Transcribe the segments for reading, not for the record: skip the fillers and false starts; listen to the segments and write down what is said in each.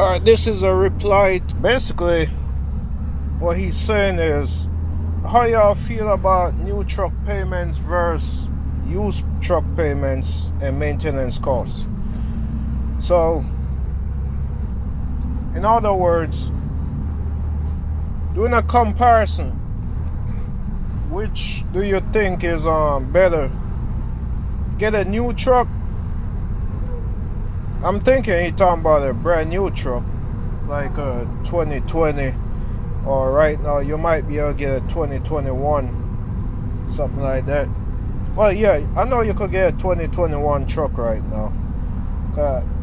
Alright, this is a reply. Basically, what he's saying is, how y'all feel about new truck payments versus used truck payments and maintenance costs? So, in other words, doing a comparison, which do you think is better? Get a new truck? I'm thinking he talking about a brand new truck, like a 2020, or right now you might be able to get a 2021, something like that. Well, yeah, I know you could get a 2021 truck right now.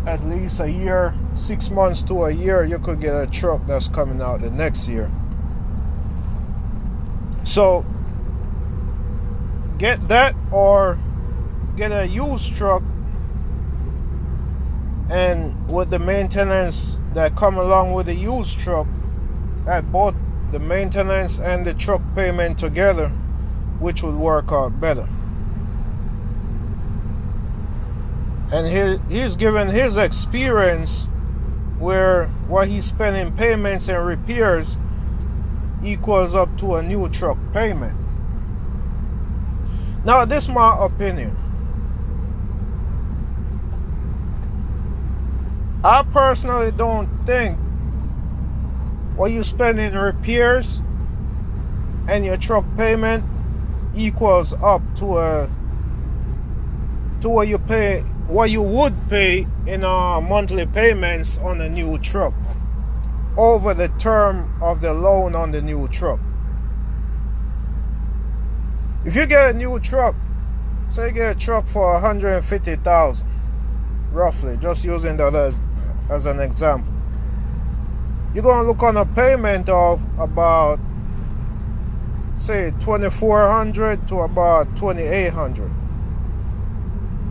At least a year, 6 months to a year, you could get a truck that's coming out the next year. So get that, or get a used truck, and with the maintenance that come along with the used truck, at both the maintenance and the truck payment together, which would work out better. And he's given his experience where what he spent in payments and repairs equals up to a new truck payment. Now, this is my opinion. I personally don't think what you spend in repairs and your truck payment equals up to what you pay, what you would pay in monthly payments on a new truck over the term of the loan on the new truck. If you get a new truck, say you get a truck for $150,000, roughly, just using that as an example, you're going to look on a payment of about, say, $2,400 to about $2,800.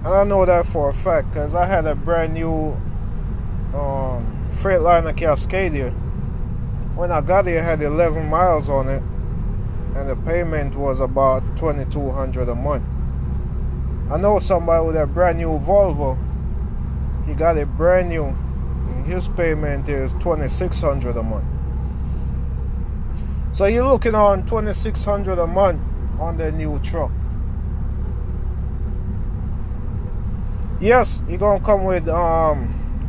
And I know that for a fact because I had a brand new Freightliner Cascadia. When I got it, it had 11 miles on it, and the payment was about $2,200 a month. I know somebody with a brand new Volvo. He got it brand new, and his payment is $2,600 a month. So you're looking on $2,600 a month on the new truck. Yes, you're gonna come with a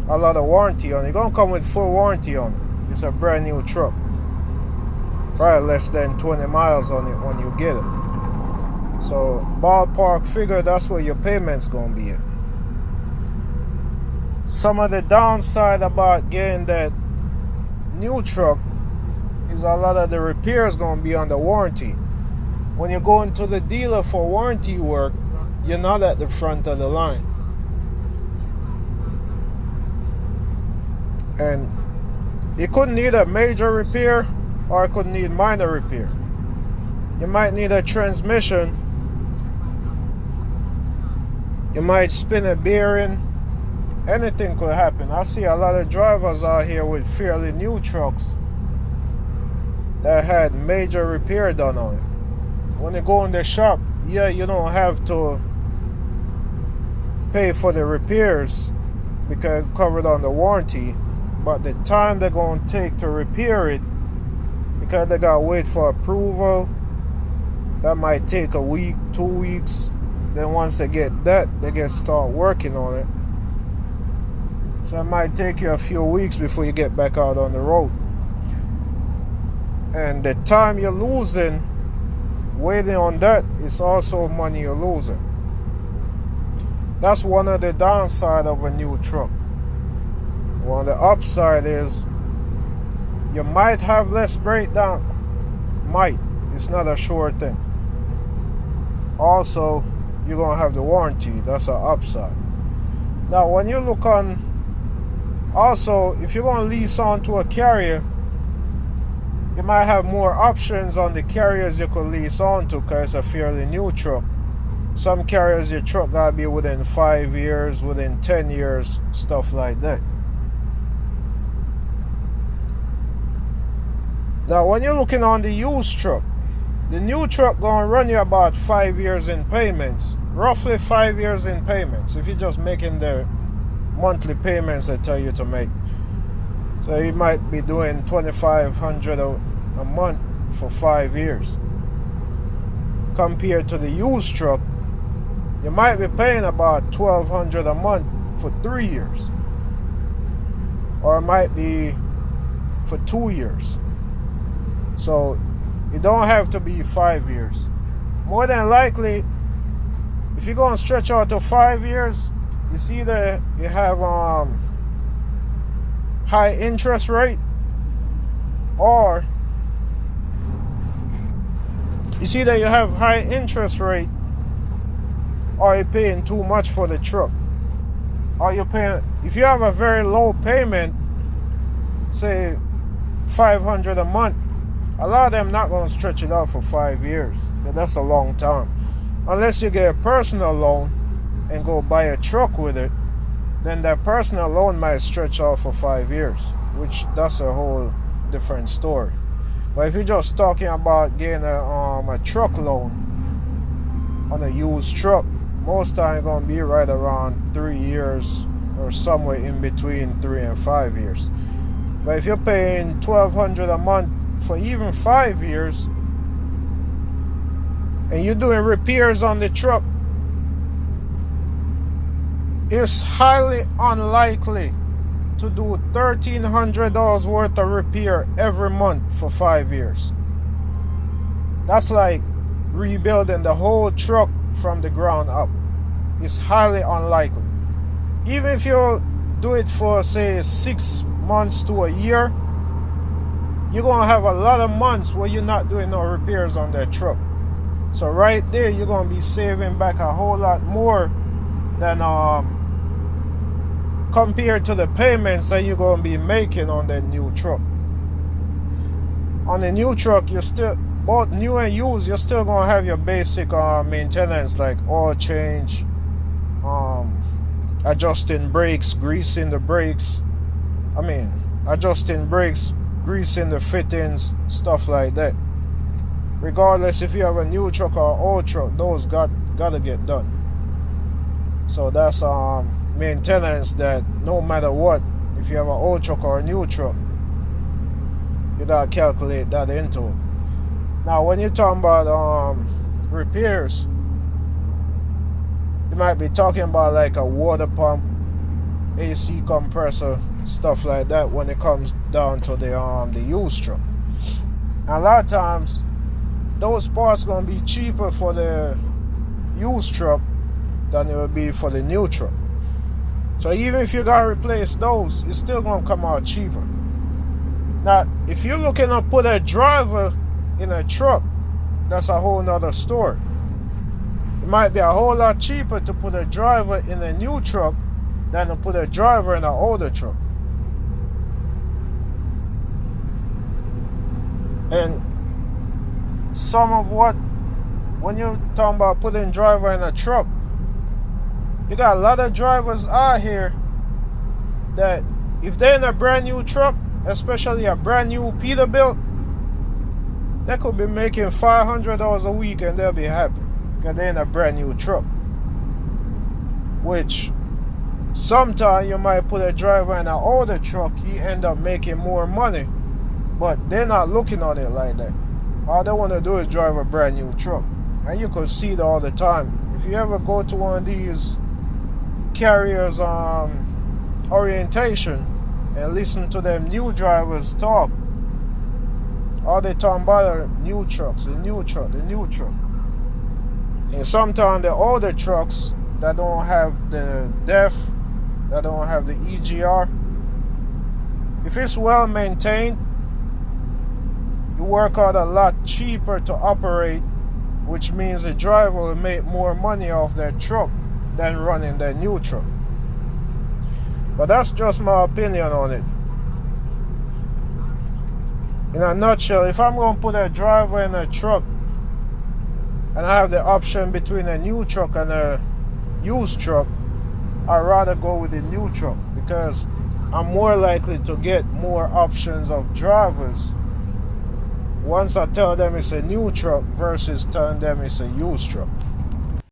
lot of warranty on it. You're gonna come with full warranty on it. It's a brand new truck. Probably less than 20 miles on it when you get it. So ballpark figure, that's where your payment's gonna be at. Some of the downside about getting that new truck is a lot of the repairs gonna be under warranty. When you go into the dealer for warranty work, you're not at the front of the line. And it could need a major repair, or it could need minor repair. You might need a transmission. You might spin a bearing. Anything could happen. I see a lot of drivers out here with fairly new trucks that had major repair done on it. When you go in the shop, yeah, you don't have to pay for the repairs because it's covered on the warranty. But the time they're going to take to repair it, because they got to wait for approval, that might take a week, 2 weeks. Then once they get that, they can start working on it. So it might take you a few weeks before you get back out on the road. And the time you're losing waiting on that is also money you're losing. That's one of the downside of a new truck. Well, the upside is you might have less breakdown. Might. It's not a sure thing. Also, you're going to have the warranty. That's an upside. Now, when you look on, also, if you're going to lease on to a carrier, you might have more options on the carriers you could lease on to because it's a fairly new truck. Some carriers, your truck got to be within 5 years, within 10 years, stuff like that. Now, when you're looking on the used truck, the new truck gonna run you about 5 years in payments, roughly 5 years in payments, if you're just making the monthly payments they tell you to make. So you might be doing $2,500 a month for 5 years. Compared to the used truck, you might be paying about $1,200 a month for 3 years, or it might be for 2 years. So it don't have to be 5 years. More than likely, if you're going to stretch out to 5 years, you see that you have high interest rate, or you see that you have high interest rate, or you're paying too much for the truck, or you're paying, if you have a very low payment, say $500 a month, a lot of them not going to stretch it out for 5 years. That's a long time. Unless you get a personal loan and go buy a truck with it, then that personal loan might stretch out for 5 years, which that's a whole different story. But if you're just talking about getting a truck loan on a used truck, most time going to be right around 3 years, or somewhere in between 3 and 5 years. But if you're paying $1,200 a month for even 5 years, and you're doing repairs on the truck, it's highly unlikely to do $1,300 worth of repair every month for 5 years. That's like rebuilding the whole truck from the ground up. It's highly unlikely. Even if you do it for, say, 6 months to a year, you're going to have a lot of months where you're not doing no repairs on that truck. So right there, you're going to be saving back a whole lot more than compared to the payments that you're going to be making on that new truck. On the new truck, you're still, both new and used, you're still going to have your basic maintenance like oil change, adjusting brakes, greasing the brakes. Adjusting brakes, greasing the fittings, stuff like that. Regardless if you have a new truck or an old truck, those gotta get done. So that's maintenance that no matter what, if you have an old truck or a new truck, you gotta calculate that into it. Now when you're talking about repairs, you might be talking about like a water pump, AC compressor, stuff like that when it comes down to the used truck. And a lot of times those parts gonna be cheaper for the used truck than it will be for the new truck. So even if you gotta replace those, it's still gonna come out cheaper. Now if you're looking to put a driver in a truck, that's a whole nother story. It might be a whole lot cheaper to put a driver in a new truck than to put a driver in an older truck. And some of what, when you're talking about putting driver in a truck, you got a lot of drivers out here that if they're in a brand new truck, especially a brand new Peterbilt, they could be making $500 a week and they'll be happy because they're in a brand new truck. Which sometimes you might put a driver in an older truck, he end up making more money, but they're not looking on it like that. All they want to do is drive a brand new truck. And you could see it all the time. If you ever go to one of these carriers orientation and listen to them new drivers talk, all they talking about are new trucks, the new truck, the new truck. And sometimes the older trucks that don't have the DEF, that don't have the EGR, if it's well maintained, you work out a lot cheaper to operate, which means the driver will make more money off that truck than running that new truck. But that's just my opinion on it. In a nutshell, if I'm going to put a driver in a truck and I have the option between a new truck and a used truck, I'd rather go with the new truck because I'm more likely to get more options of drivers once I tell them it's a new truck versus telling them it's a used truck.